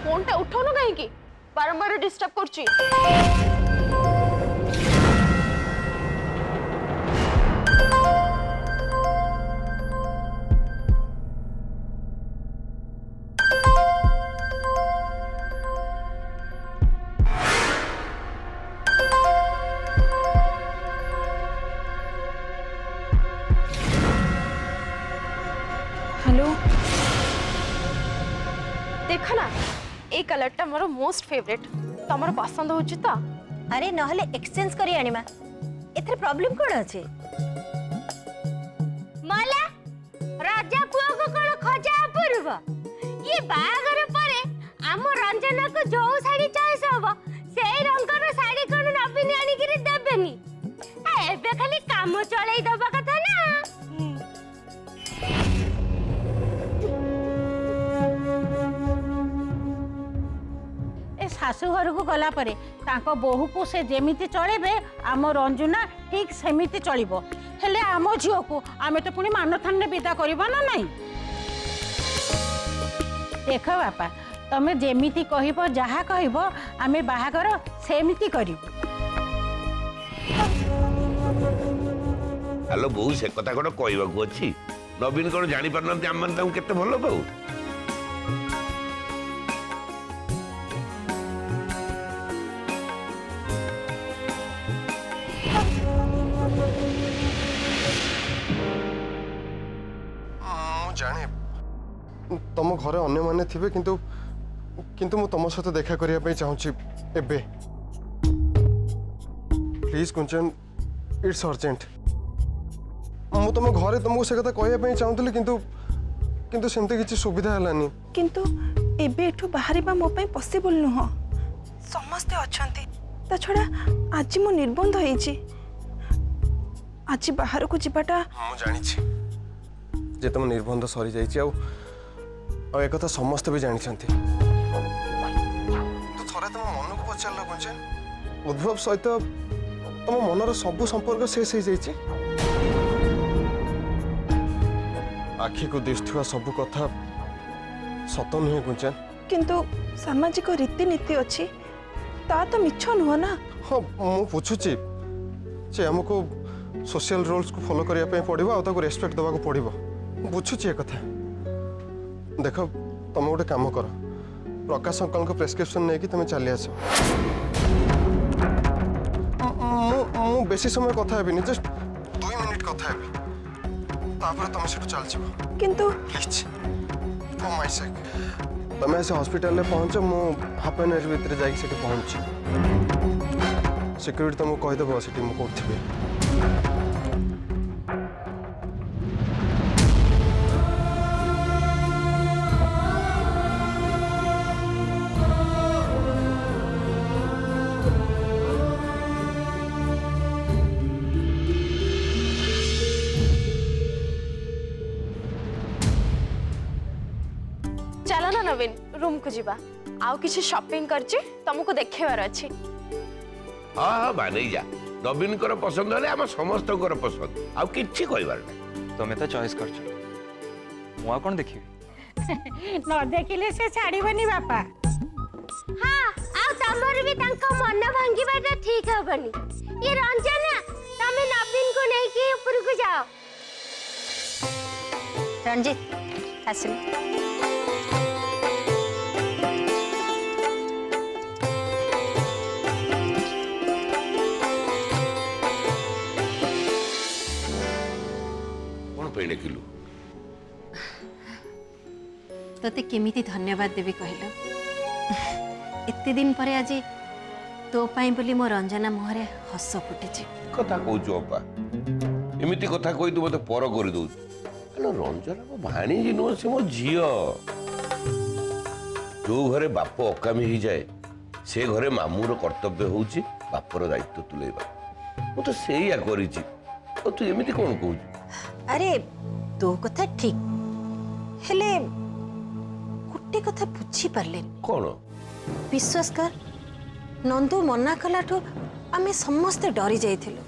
फोनटा उठाउनु कहीं बारंबार डिस्टर्ब करछि। हेलो देख ना ए कलरटा मोर मोस्ट फेवरेट तमर पसंद होछि त। अरे नहले एक्सचेंज करी आनिमा एथरे प्रॉब्लम कोन अछि? माला राजा पुआ को कोन खजा परबा ये बागर परे आम रंजना को जो साड़ी चॉइस हबो सेई रंगर साड़ी कोन नबीन आनी गिरी देबेनी एबे खाली काम चलाई दबा कथा ना। शाशु घर को गला परे तांको बोहू को से जेमिति चलेबे आम रंजुना ठीक सेमिति चलिबो। हेले आम झियो को आमे तो पुनी मानथान रे विदा करबा ना नहीं। देख बापा तमे जेमिति कहिबो जहा कहिबो आमे बाहागर सेमिति करिबो। हेलो बहु से कथा कोन कहबाकू अछि नवीन कोन जानि परनंती हम मन ताऊ केते भलो पाऊ। जाने तुम घरे अन्य माने थिबे किंतु किंतु मु तुम सहित देखा करिया पे चाहूची एबे प्लीज कुंचन इट्स अर्जेंट। मु तुम घरे तुमको से कथा कहया पे चाहूतली किंतु किंतु सेमते किछि सुविधा हलानी। किंतु एबे एठू बाहरिबा मो पई पॉसिबल नुह। समस्ते अछंती ता छडा आज मो निर्बंध होईची। आज बाहर को जिबाटा मु जानि छी जे तुम निर्बंध सरी जाइछि आ एक कथा समस्त भी जानि छंती। तो थरे तुम मन को पचारला कुंचन उद्भव सहित तुम मनर सब संपर्क शेष हो जाइछि। आखि को दिशुवा सब कथा सत नुहे कुंचन। किंतु सामाजिक रीतिनीति अछि ता तो मिछ नुह ना। हाँ मु पूछुची जे हमको सोशल रूल्स को फॉलो करिया पे पड़िबो आ ताको रेस्पेक्ट दबा को पड़िबो। बुझुची कथा देख तुम गोटे काम कर प्रकाश अंकल को प्रेस्क्रिप्शन नहीं कि तुम चली आस। मु बेसी समय कथा हेबिनी जस्ट 2 मिनिट कथा हेबी तापर तुम सेठु चल जिवो। किंतु प्लीज फॉर माय सेक तुम ऐसे हॉस्पिटल में पहुंच मु हाफ एन आवर भीतर जाई सेठी पहुंच सिक्योरिटी तुमको कहि देबो सेठी मु कोथिबे। चलो ना नवीन रूम को जीवा आउ किछि शॉपिंग करछि तुमको देखेबार अछि। हाँ हाँ बानै जा नवीन कर पसंद हले हम समस्त कर पसंद आउ किछि कहबार नै। तुम तो चॉइस कर मुआ कौन देखी न देखिले से छाड़ीबनी बापा। हां आ तमर भी तांका मन भांगीबाटा ठीक हबनी। ये रंजना तमे नवीन को नहीं कि ऊपर को जाओ। रंजीत आसिल कोन पेणे किलु तोते केमिति धन्यवाद देवी कहलो। एते दिन परे आज तो पाई बोली मो रंजना मुहरे हस फुटिछि। कथा कहूछु अपा एमिति कथा कहि तू मते पर कर दउ। हेलो रंजना मो भाणी जी नो से मो झियो जो घरे बाप अकामी ही जाए से घरे मामूर कर्तव्य होउची बापर दायित्व तुलेबा मु तो सेया करिची ओ तू एमिति कोन कहू अरे तो कथा ठीक हेले गोटे कथा बुझी पारले कोन विश्वास कर नंदू मना कलाठू आमे समस्ते डरी जाइथिलु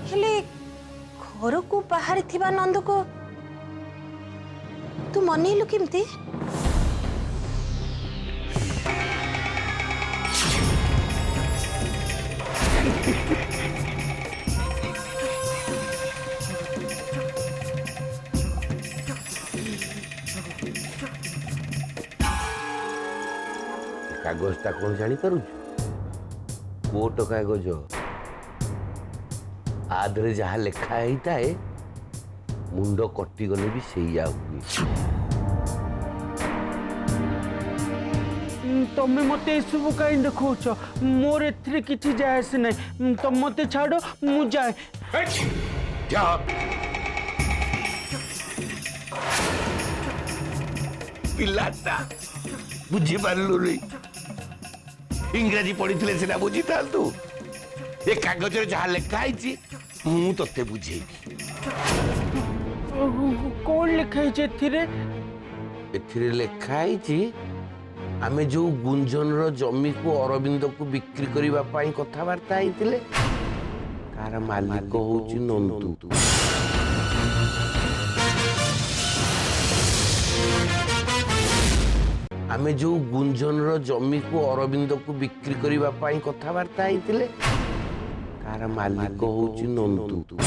हेले घर को बाहर थिबा नंदू को तू मनैलु केमती कागजटा कौन जानी पारु कोट कागज आदरे जहाँ लेखा होता है मुंड कटिगले भी सैया हुए तमें मते सब कहीं देखौछ मोर एथरे किछि जायस नै तुम मते छाड़ो मु जाए क्या पिलाटा बुझी पारलु रे इंग्रजी पढ़ी से बुझी था तू ये कागज जहाँ लिखा है मु ते बुझेबी कौन लिखाई एथिरे लिखा है आमे जो गुंजन जमी को अरविंद को बिक्री करबा पई कथावार्ता होइतिले कार मालिक होउची नंदू आमे जो गुंजन जमी को अरविंद को बिक्री करबा पई कथावार्ता होइतिले कार मालिक होउची नंदू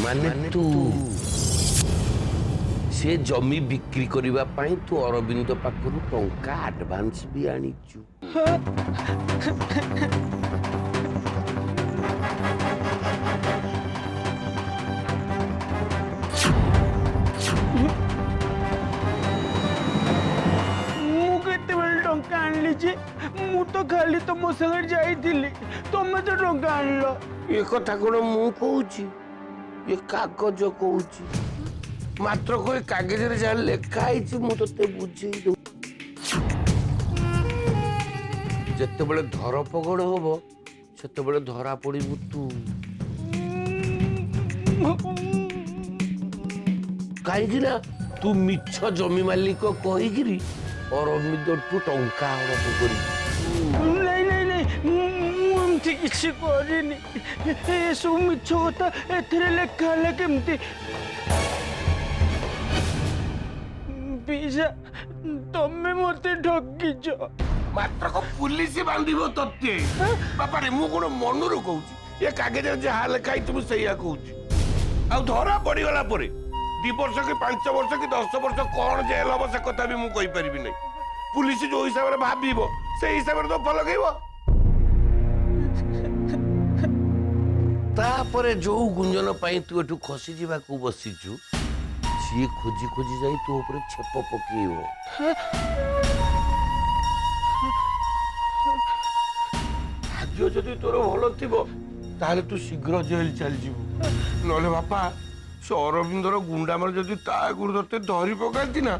माने तू से जमी बिक्री करबा पई तू अरविंद पाखरु टंका एडवांस भी आनीचु मु तो खाली तुम संगे जाइथिली तुम तो टंका आनलो ये कथा कोन मु कहूची ये कागज कहूची मात्र कोई कागज रे जा लेखा है मु तते बुझे दो जत्ते बळे धर पगड़ होबो सेते बळे धरा पड़िबु तू काई ना तू मिछ जमी मालिक कहिगिरी और अमिदठू टंका हड़प करी नहीं नहीं नहीं मुझे किसी करिनी ए सब मिछ कथा एथिरे लेखा हला केमती पिजा तमे मते ठकिछ मात्र को पुलिस बांधिबो तत्ते बापा रे मु कोन मनरु कहूची ये कागज जहा लेखाई तुम सैया कहूची आ धरा पड़ी गला परे 2 वर्ष कि 5 वर्ष कि 10 वर्ष कौन जेल हम से कथा भी मु कहि परिबि नै पुलिस जो हिसाब रे भाबिबो से हिसाब रे तो फल गइबो तापरे जो गुंजन पाई तू एठू खसी जीवा को बसिचू सी खोजी खोजी जाई तू ऊपर छेप पकेइबो आज जदि तोर भल थिबो ताहले तू शीघ्र जेल चल जीवु नले बापा से अरविंदर गुंडा मार जदि ता गुड़ तते धरी पकाती ना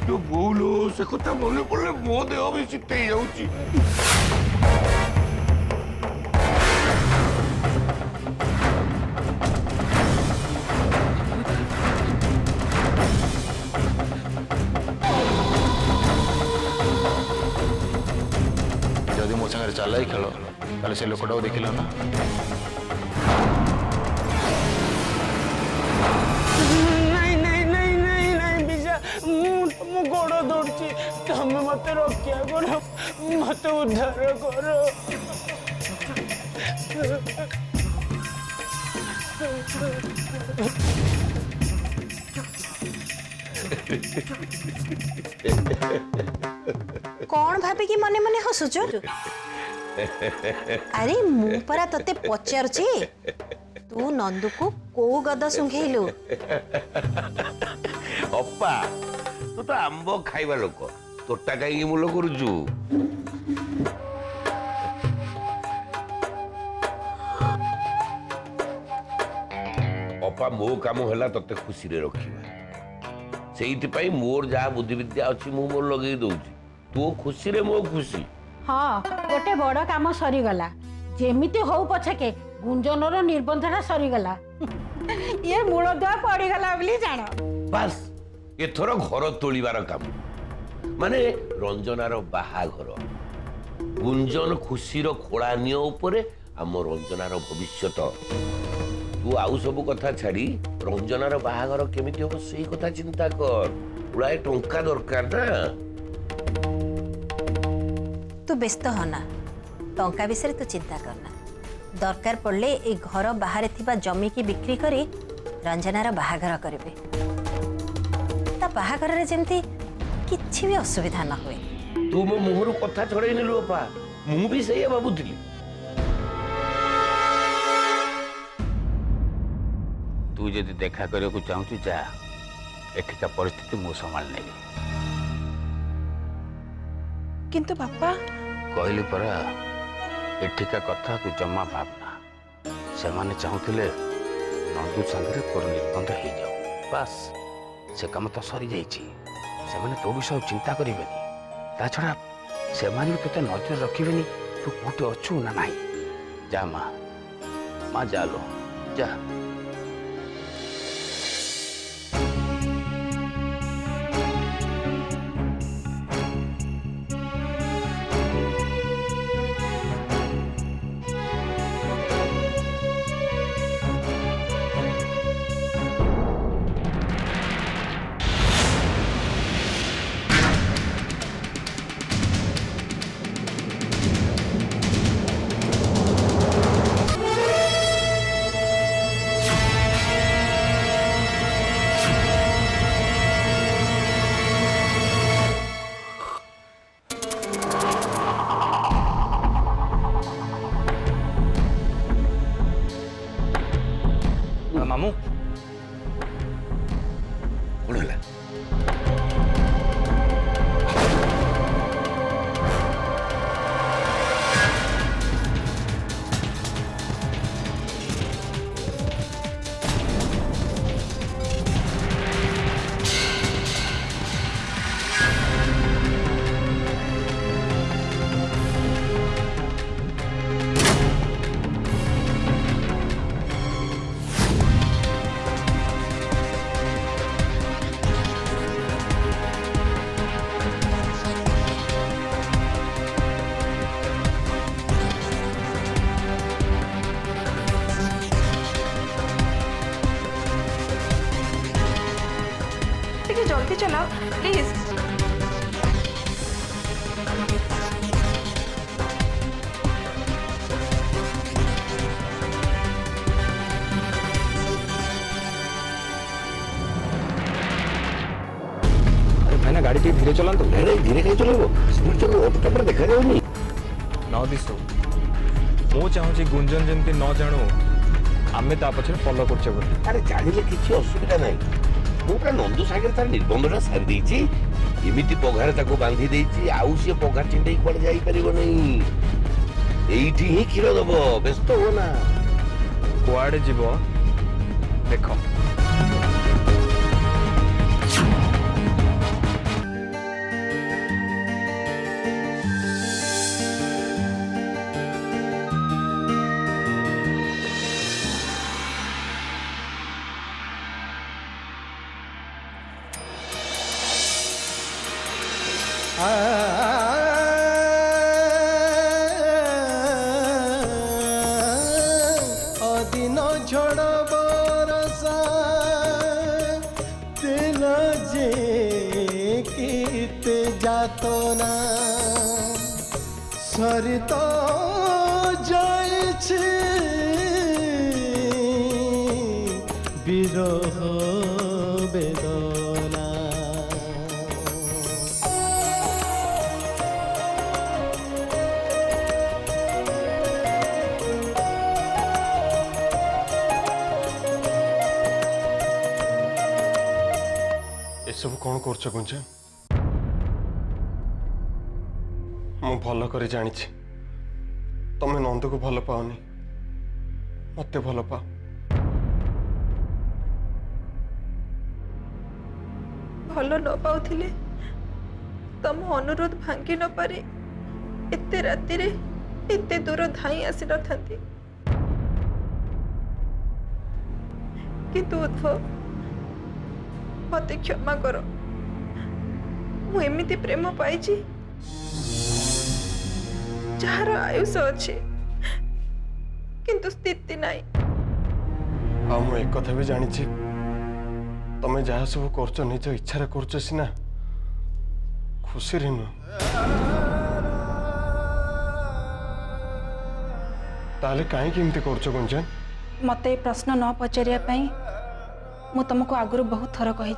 जो बोलो से कथा मने पड़ले मो देह भी शीते जाउची जदि मो संगे चलाई खेल ताले से लोकटा देखिल ना मु गोड़ दौड़ी तमें मत रक्षा कर मत उद्धार कर कौन भाभी की मने मने हसुचो अरे मु परा तते पचारुची तू नंदू को को गदा सुंघेलु अप्पा तू तो आंब खाइबा लोक तोटा कहीं मूल करुचु अपा मो काम है तते खुशी रे रखिबा ସେଇଥିପାଇଁ ମୋର ଯାହା ବୁଦ୍ଧିବିଦ୍ୟା ଅଛି ମୁଁ ମୋର ଲଗେଇ ଦଉଛି। ତୋ ଖୁସିରେ ମୋ ଖୁସି। ହଁ ଗୋଟେ ବଡ କାମ ସରିଗଲା। ଯେମିତି ହଉ ପଛକେ ଗୁଞ୍ଜନର ନିର୍ବନ୍ଧଟା ସରିଗଲା। ଇଏ ମୂଳଦୁଆ ପଡିଗଲା ବୋଲି ଜାଣ। ବାସ୍ ଏଥର ଘର ତୋଳିବାର କାମ, ମାନେ ରଞ୍ଜନାର ବାହାଘର। ଗୁଞ୍ଜନ ଖୁସିର ଖୋଳା ନିଅ ଉପରେ ଆମ ରଞ୍ଜନାର ଭବିଷ୍ୟତ। ତୁ ଆଉ ସବୁ କଥା ଛାଡି ରଞ୍ଜନାର ବାହାଘର କେମିତି ହବ ସେଇ କଥା ଚିନ୍ତା କର। ଗୁଡ଼ାଏ ଟଙ୍କା ଦରକାର ନା। तू व्यस्त होना, टंका विषय तू चिंता करना। दरकार पड़ले ए घर बाहर थिबा जमी की बिक्री करी रंजनार बाहागर करेंगे। ता बाहागर रे जेमती किछि भी असुविधा न हुए। तू मो मुहर कथा छड़े नेलु अपा, मु भी सही भाबुथिली। तू जदि देखा करने को चाहूँ जा, एठिका परिस्थिति मु संभाल नेबी। किंतु बापा कहली परा एठिका कथा तू जमा भावना। से माने चाहूले नंदू संगे तोर निबंध हो जाओ, बस से काम तो सरी जाइए। से माने तो विषय चिंता करें। ता छड़ा से माने भी तो नजर रखिए तू कौटे अच्छु ना नहीं। जा माँ जा लो जा। मामू कौन है? जल्दी चलाओ प्लीज। अरे भाई ना गाड़ी टी धीरे चलान तो। नहीं धीरे कहीं चलो, स्पीड चलो, ऑटो पर देखा जाऊनी। न दिसो मु चाहूँ गुंजन जमती न जानू आमे ता पछे फॉलो करछे बोली। अरे जानिले किछि असुविधा नहीं। मु पुरा नंदू सागर तार निबंधटा सारी देछि। एमिति पघार ताको बांधी देछि, आउ से पघार चिंडई पड़ जाई परिबो नहीं। एइठी ही खिरो दबो, व्यस्त हो ना। कुआडे जीवो देखो। अदिन झड़ बरसा दिल जे कीते जातो ना सरी तो जाइछे विरह बेदना। एसबू कौन कर गुंजा? मु भल कर जानी तमें नंदू को भल पाओनी, मत भल पाओ। भल न पाउथिले तम अनुरोध भांगी न पारे एते राति रे एते दूर धाई आसी न थांती किंतु उद्भव मते क्षमा करो मु एमिति प्रेम पाइछि जार आयुष अच्छे किंतु स्थिति नहीं आ मु एक कथा भी जानी तमें जहाँ सब कर निज इच्छा कर सीना खुशी रे नुह ताले कहीं एमती कर गुंजन मते प्रश्न न पचारिया पई मु तुमको आगुरु बहुत थर कही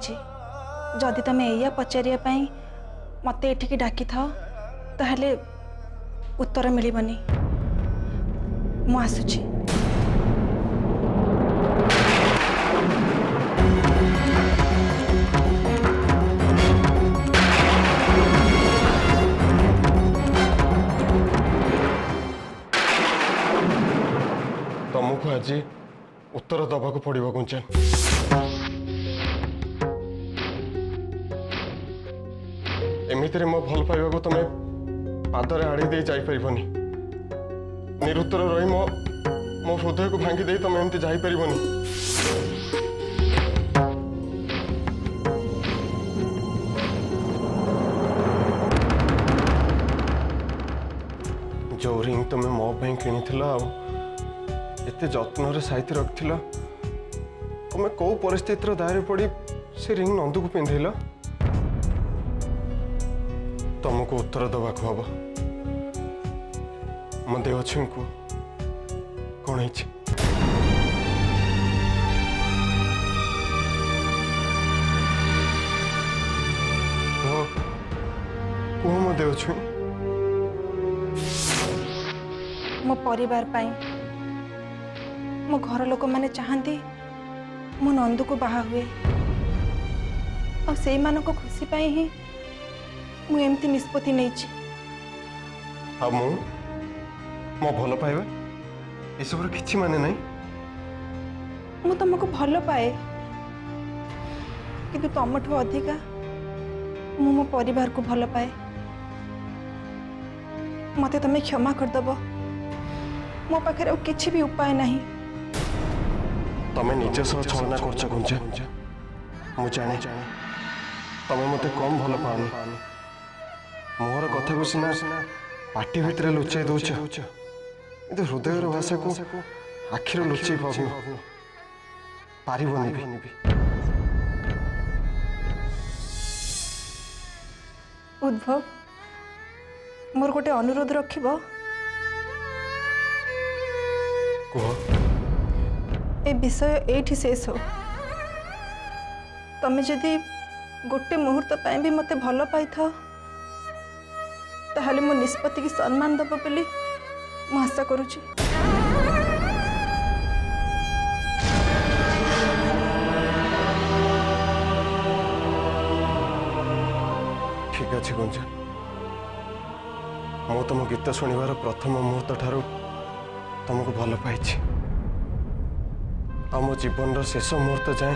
जदि तमें एया पचारिया पई मते एठिकी डाकी थाओ ताहले उत्तर मिलिबनी मु आसुची तुमको आज उत्तर दबा को पड़ो गुंजन एमिति मो भल पाइबा को तुम पादरे आड़ी दे जापरबनी निरुत्तर रही मो हृदय को भांगी दे तुम एमती जापरबनी जो रिंग तुम मो किनी एते जत्न रे साइती रखिल तुम कौ परिस्थितिर दायरे पड़ी से रिंग नंदू को पिंधेल तुमको उत्तर दबा हम मो देवछी को कौन है कह मो देवछी मो परिवार पाई मो घर लोक माने चाहती मो नंदू को बाहा हुए और से मानक खुशी पाई ही मु एमती निष्पत्ति नहीं आ मो भल पाइबा ये सब किछि माने नहीं मु तुमको भल पाए किंतु तुमठू अधिका मु मो परिवार को भल पाए मते तमे क्षमा करदब मो पाखे किछि भी उपाय नहीं तमें निज सह छलना कर गुंजन मु जाने तमें मत कम भल पानी मोर कथा को सीना पाटी भितर लुचाई दौच किंतु हृदय भाषा को आखिर लुचाई पारबनी भी उद्भव मोर गोटे अनुरोध रखिब कह ए विषय एठी शेष हो तमें जदि गोटे मुहूर्त पाई भी मते भल पाई था ताहले मो निष्पत्ति की सम्मान दब बोली मु आशा करुची ठीक अच्छे गुंजन मु तुम गीत शुणवार प्रथम मुहूर्त ठारू तुमको भल पाई आ मो जीवन रो शेष मुहूर्त जाए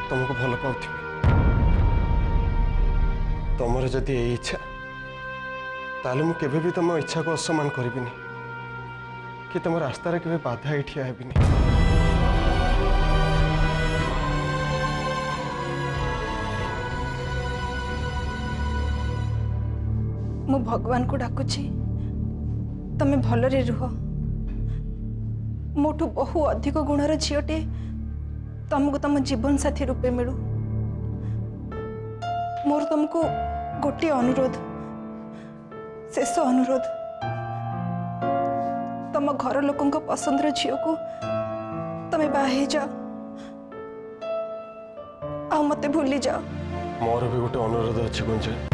तुमको भल पाउथि तुमर जदि यही इच्छा ताले मु केबे भी तुम इच्छा को असम्मान करिबिनी कि तुम रास्ता रे केबे बाधा ही ठिया हेबिनी मु भगवान को डाकुची तमे भलरे रुह मोठू बहु अधिक गुणर झीटे तुमको तुम जीवन साथी रूपे मिलू मोर तुमको गोटे अनुरोध शेष अनुरोध तुम घर लोकों पसंदर झील को तमे बाहे जाओ आ मते भूली जाओ मोर भी गोटे अनुरोध अच्छे गुंजन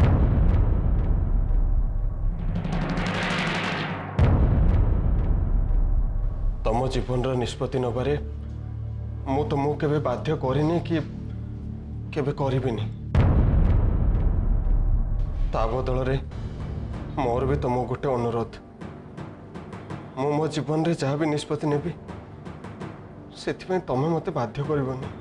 तुम जीवन निष्पत्ति नबारे मु तुमको केबे बाध्य करिनी कि केबे करिबिनी ता बदल रे मोर भी तुम गोटे अनुरोध मु मो जीवन रे जहाँ भी निष्पत्ति नेबी से तमें मते बाध्य करबनी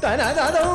Da da da